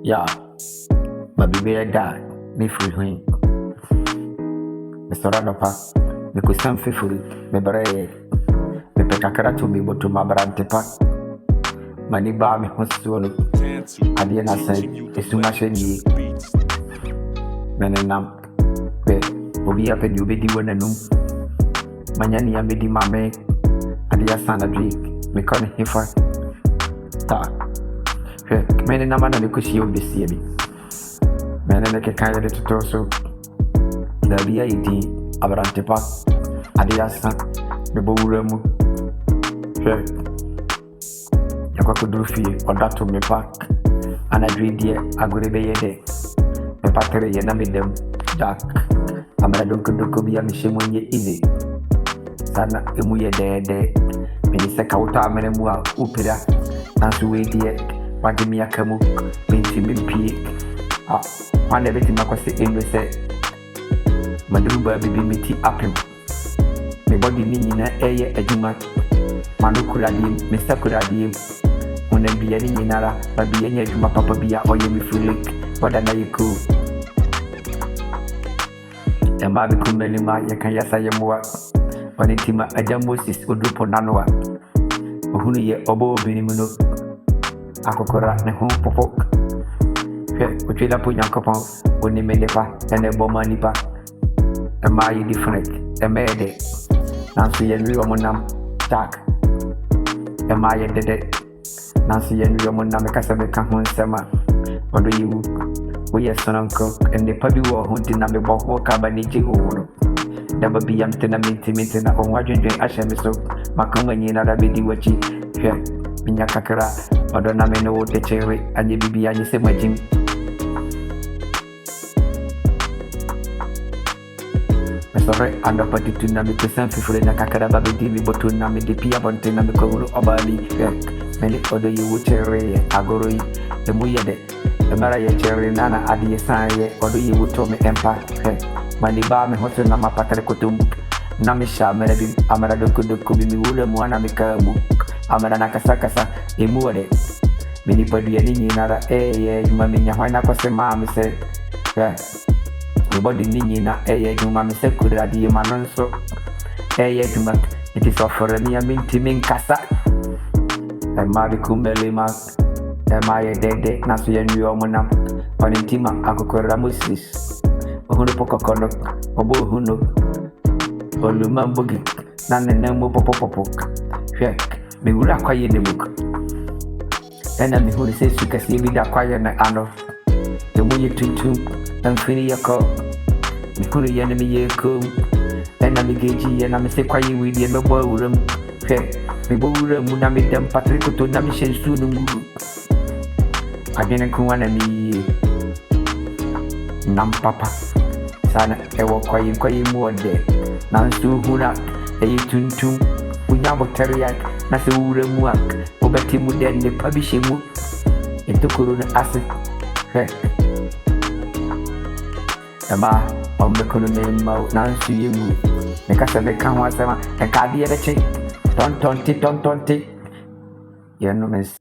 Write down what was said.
Yeah, but be a dad, me free wing. Mr. Radapa, me could send free, me bere, me pekakara to me, but to my brand tepa. Mani ba me hosuolo. Adiana said, it's too much in ye. Menenam, be, obi up and you be the one and no. Manyani and be the mame, Adia Sandra Drake, me can't hear for. Ta. Many number of the cushy of the CB. Many like a kind of the torso. The BID, Abarantepa, Adiasa, the Bowremu. Yakudufi, or that to me back. And I dream dear, I go to be a day. The battery, and I made them dark. I'm a don't be a machine when you're easy. Sana, Emuya day. Minister Kauta, Menemua, Upira, Nansu, dear. Wagimi akamu binti mimpi kwana beti makwase endo se madruba bibi miti apem me body ni nyina eye adwuma manu kuradie mr kuradie ona bia ni nyinara ba bia nya adwuma papa bia oye me feel wada na yiku e ma bi kumeli ma yakan yasa yemwa wani tima aja Moses odupo nanoa ohunu ye obo obinimu no akokora ne ho popo ochila po nyankopon oni medepa ene boma nipa e ma yi different e mede nanso ye nwi omonam tak e ma ye dede nanso ye nwi omonam kasa me ka ho nsema odo yiwu wo ye sononko ene pa bi wo ho dinna me bo ho ka ba ni ji ho da ba bi yam tena minti na onwa dwendwen ahye me so makama nyina da bedi wachi minya kakra odona me no de chere anye bibi anye se majim mesore ando pati tunna me pesen fifure na kakra ba bedi mi botu na me de pia bonte na me ko obali mele odo yi chere agoro yi e muyede e mara ye chere nana adi sanye odo yi wuto me empa mani ba me hoto na mapatare kutum na me sha mere bi amara do bi mi wule mu ana me kamu amara na kasa emuore mini padu ani nyinara juma minya hwana kwase ma me se body ni nyina juma me se kuradi manonso juma it is offer me a minti min kasa e ma bi kumele ma e ma ye dede na so ye nwi omonam oni tima akokora Moses ohunu pokokono obo ohunu oluma mbogi na nene mo popopopo me wura kwaye ne book ena me huri se suka se bi da kwaye na ano de mo ye tuntum amfini yako me huri ye ne me ye ko ena me geji ye na me se kwaye wi de me bo wuram me bo wuram na me dem patriko to na me shensu no nguru agene kunwa na mi nam papa sana ewo kwaye mu ode na nsu hura e tuntum unya bacteria na se wura mu ak obati mu den ne pabishe mu entokoro na ase ema ombe kono ne ma na nsu yemu ne kasa be kan wa sama e ka de ye be chi tontonti ye no mes